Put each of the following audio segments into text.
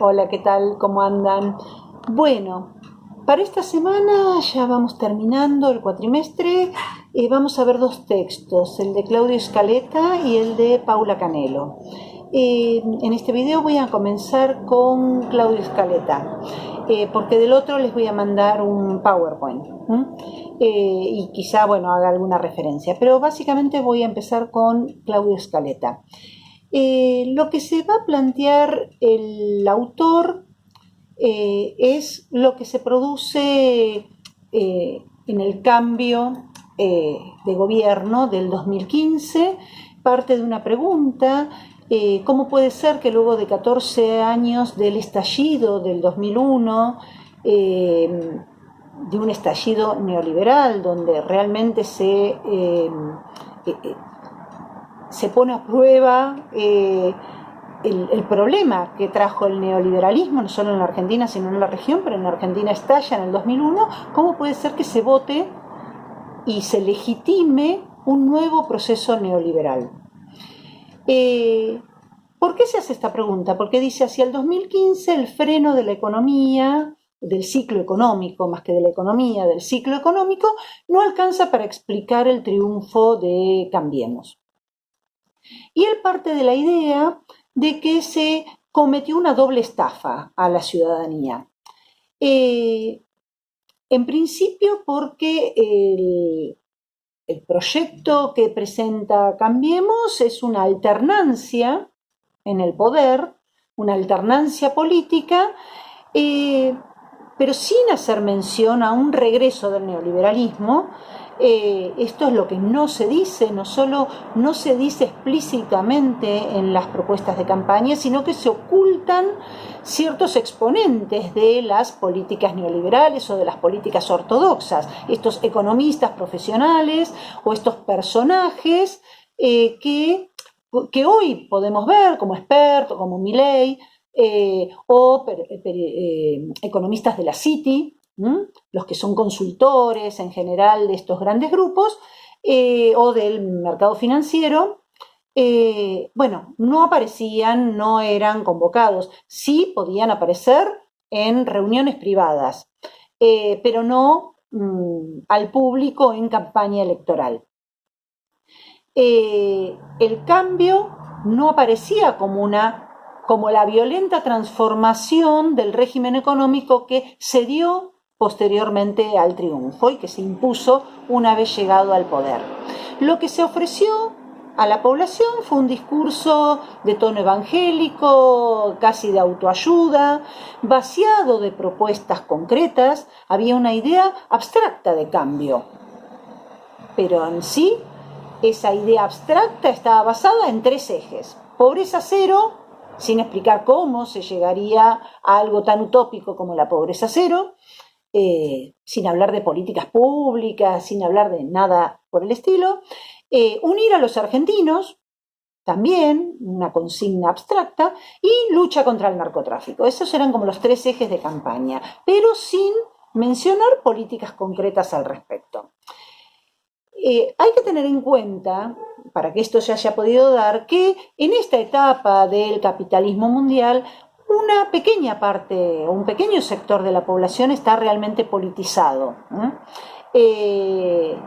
Hola, ¿qué tal? ¿Cómo andan? Bueno, para esta semana ya vamos terminando el cuatrimestre. Vamos a ver dos textos, el de Claudio Scaletta y el de Paula Canelo. En este video voy a comenzar con Claudio Scaletta, porque del otro les voy a mandar un PowerPoint. Y quizá, bueno, haga alguna referencia, pero básicamente voy a empezar con Claudio Scaletta. Lo que se va a plantear el autor es lo que se produce en el cambio de gobierno del 2015, parte de una pregunta: ¿cómo puede ser que luego de 14 años del estallido del 2001, de un estallido neoliberal donde realmente se pone a prueba el problema que trajo el neoliberalismo, no solo en la Argentina, sino en la región, pero en la Argentina estalla en el 2001, ¿cómo puede ser que se vote y se legitime un nuevo proceso neoliberal? ¿Por qué se hace esta pregunta? Porque dice, hacia el 2015 el freno de la economía, del ciclo económico, más que de la economía, del ciclo económico, no alcanza para explicar el triunfo de Cambiemos. Y él parte de la idea de que se cometió una doble estafa a la ciudadanía. En principio porque el proyecto que presenta Cambiemos es una alternancia en el poder, una alternancia política, pero sin hacer mención a un regreso del neoliberalismo. Esto es lo que no se dice, no solo no se dice explícitamente en las propuestas de campaña, sino que se ocultan ciertos exponentes de las políticas neoliberales o de las políticas ortodoxas, estos economistas profesionales o estos personajes que hoy podemos ver como expertos, como Milei, o economistas de la Citi, los que son consultores en general de estos grandes grupos, o del mercado financiero. Bueno, no aparecían, no eran convocados, sí podían aparecer en reuniones privadas, pero no al público en campaña electoral. El cambio no aparecía como la violenta transformación del régimen económico que se dio posteriormente al triunfo y que se impuso una vez llegado al poder. Lo que se ofreció a la población fue un discurso de tono evangélico, casi de autoayuda, vaciado de propuestas concretas. Había una idea abstracta de cambio, pero en sí esa idea abstracta estaba basada en tres ejes: pobreza cero, sin explicar cómo se llegaría a algo tan utópico como la pobreza cero, sin hablar de políticas públicas, sin hablar de nada por el estilo. Unir a los argentinos, también una consigna abstracta, y lucha contra el narcotráfico. Esos eran como los tres ejes de campaña, pero sin mencionar políticas concretas al respecto. Hay que tener en cuenta, para que esto se haya podido dar, que en esta etapa del capitalismo mundial una pequeña parte, un pequeño sector de la población está realmente politizado. El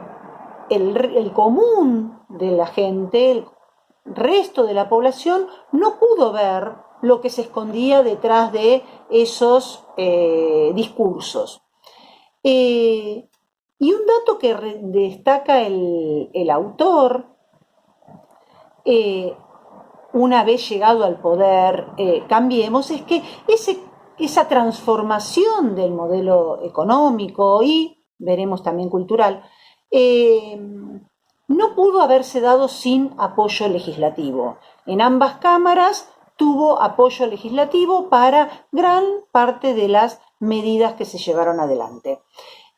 común de la gente, el resto de la población, no pudo ver lo que se escondía detrás de esos discursos. Y un dato que destaca el autor, una vez llegado al poder Cambiemos, es que esa transformación del modelo económico y, veremos también cultural, no pudo haberse dado sin apoyo legislativo. En ambas cámaras tuvo apoyo legislativo para gran parte de las medidas que se llevaron adelante.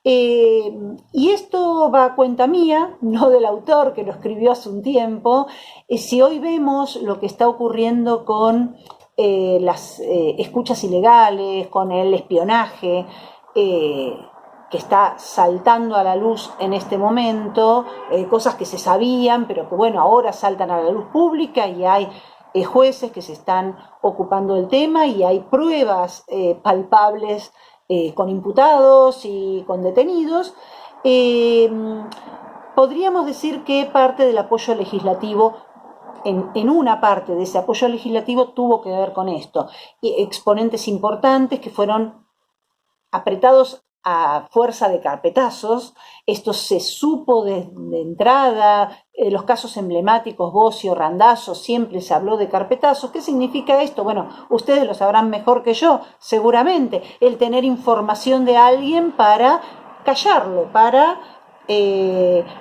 Y esto va a cuenta mía, no del autor, que lo escribió hace un tiempo. Si hoy vemos lo que está ocurriendo con las escuchas ilegales, con el espionaje, que está saltando a la luz en este momento, cosas que se sabían, pero que bueno, ahora saltan a la luz pública y hay jueces que se están ocupando del tema y hay pruebas palpables con imputados y con detenidos. Podríamos decir que parte del apoyo legislativo, en una parte de ese apoyo legislativo, tuvo que ver con esto. Y exponentes importantes que fueron apretados a fuerza de carpetazos. Esto se supo de entrada, los casos emblemáticos, Bosio, Randazzo, siempre se habló de carpetazos. ¿Qué significa esto? Bueno, ustedes lo sabrán mejor que yo, seguramente, el tener información de alguien para callarlo, para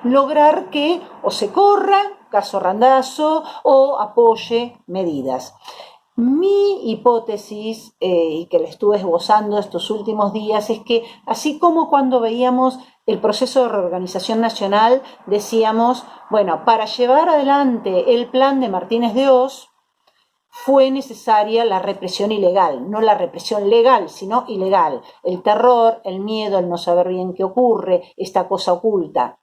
lograr que o se corra, caso Randazzo, o apoye medidas. Mi hipótesis, y que la estuve esbozando estos últimos días, es que así como cuando veíamos el proceso de reorganización nacional, decíamos, bueno, para llevar adelante el plan de Martínez de Hoz, fue necesaria la represión ilegal, no la represión legal, sino ilegal. El terror, el miedo, el no saber bien qué ocurre, esta cosa oculta.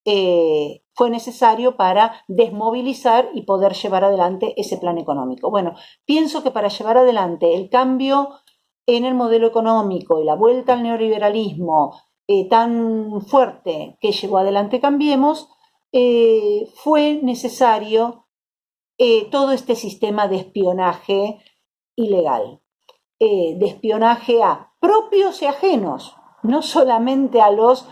Fue necesario para desmovilizar y poder llevar adelante ese plan económico. Bueno, pienso que para llevar adelante el cambio en el modelo económico y la vuelta al neoliberalismo tan fuerte que llevó adelante Cambiemos, fue necesario todo este sistema de espionaje ilegal, de espionaje a propios y ajenos, no solamente a los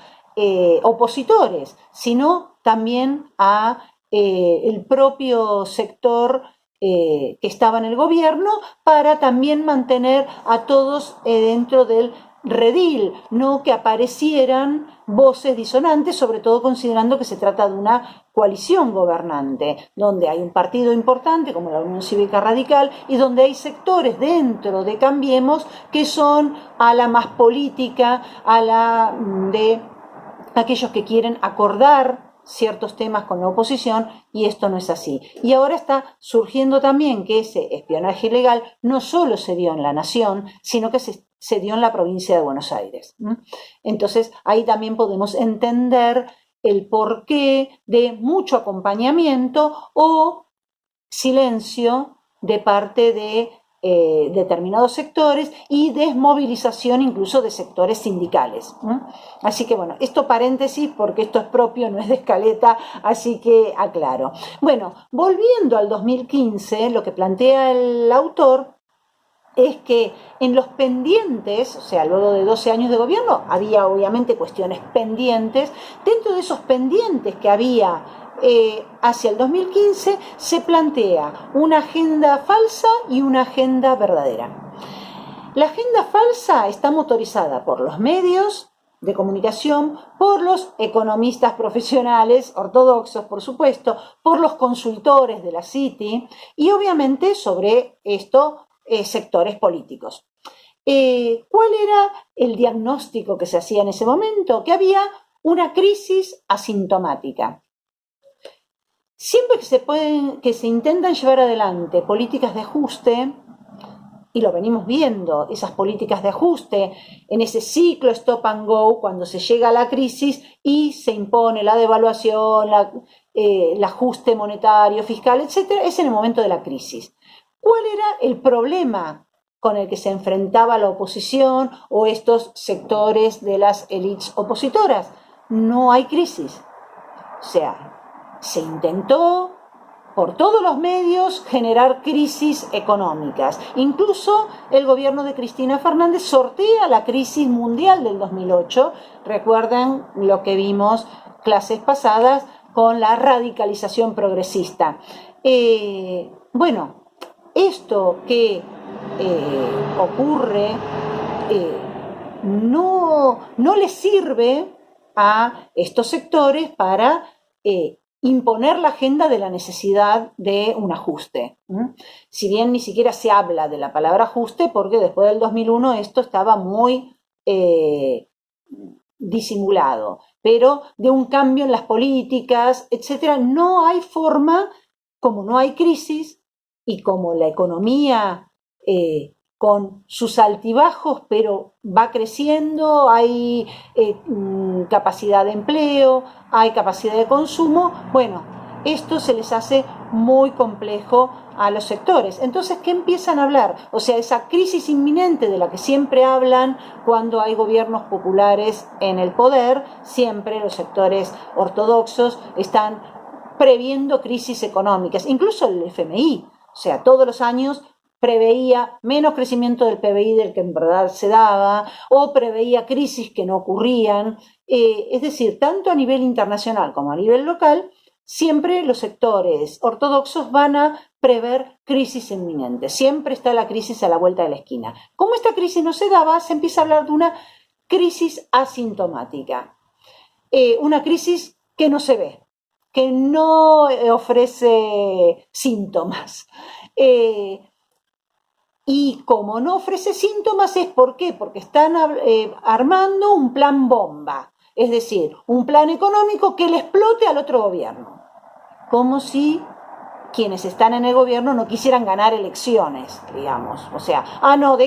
opositores, sino también a el propio sector que estaba en el gobierno, para también mantener a todos dentro del redil, no que aparecieran voces disonantes, sobre todo considerando que se trata de una coalición gobernante, donde hay un partido importante como la Unión Cívica Radical y donde hay sectores dentro de Cambiemos que son a la más política, a la de aquellos que quieren acordar ciertos temas con la oposición, y esto no es así. Y ahora está surgiendo también que ese espionaje ilegal no solo se dio en la nación, sino que se dio en la provincia de Buenos Aires. Entonces ahí también podemos entender el porqué de mucho acompañamiento o silencio de parte de determinados sectores y desmovilización incluso de sectores sindicales. Así que bueno, esto paréntesis porque esto es propio, no es de escaleta, así que aclaro. Bueno, volviendo al 2015, lo que plantea el autor es que en los pendientes, o sea, luego de 12 años de gobierno, había obviamente cuestiones pendientes. Dentro de esos pendientes que había hacia el 2015, se plantea una agenda falsa y una agenda verdadera. La agenda falsa está motorizada por los medios de comunicación, por los economistas profesionales, ortodoxos por supuesto, por los consultores de la City y obviamente sobre esto sectores políticos. ¿Cuál era el diagnóstico que se hacía en ese momento? Que había una crisis asintomática. Siempre que se intentan llevar adelante políticas de ajuste, y lo venimos viendo, esas políticas de ajuste, en ese ciclo stop and go, cuando se llega a la crisis y se impone la devaluación, el ajuste monetario, fiscal, etc., es en el momento de la crisis. ¿Cuál era el problema con el que se enfrentaba la oposición o estos sectores de las élites opositoras? No hay crisis. O sea, se intentó por todos los medios generar crisis económicas. Incluso el gobierno de Cristina Fernández sortea la crisis mundial del 2008. Recuerdan lo que vimos clases pasadas con la radicalización progresista. Bueno, esto que ocurre no le sirve a estos sectores para imponer la agenda de la necesidad de un ajuste. Si bien ni siquiera se habla de la palabra ajuste, porque después del 2001 esto estaba muy disimulado, pero de un cambio en las políticas, etcétera, no hay forma, como no hay crisis y como la economía con sus altibajos, pero va creciendo, hay capacidad de empleo, hay capacidad de consumo. Bueno, esto se les hace muy complejo a los sectores. Entonces, ¿qué empiezan a hablar? O sea, esa crisis inminente de la que siempre hablan cuando hay gobiernos populares en el poder, siempre los sectores ortodoxos están previendo crisis económicas, incluso el FMI, o sea, todos los años preveía menos crecimiento del PBI del que en verdad se daba, o preveía crisis que no ocurrían. Es decir, tanto a nivel internacional como a nivel local, siempre los sectores ortodoxos van a prever crisis inminentes. Siempre está la crisis a la vuelta de la esquina. Como esta crisis no se daba, se empieza a hablar de una crisis asintomática. Una crisis que no se ve, que no ofrece síntomas. Y como no ofrece síntomas, ¿es por qué? Porque están armando un plan bomba, es decir, un plan económico que le explote al otro gobierno, como si quienes están en el gobierno no quisieran ganar elecciones, digamos. O sea, no,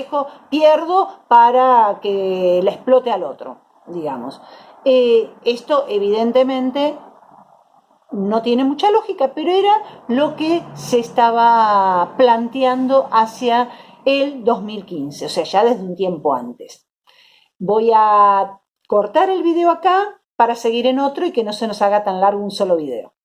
pierdo para que le explote al otro, digamos. Esto evidentemente no tiene mucha lógica, pero era lo que se estaba planteando hacia el 2015, o sea, ya desde un tiempo antes. Voy a cortar el video acá para seguir en otro y que no se nos haga tan largo un solo video.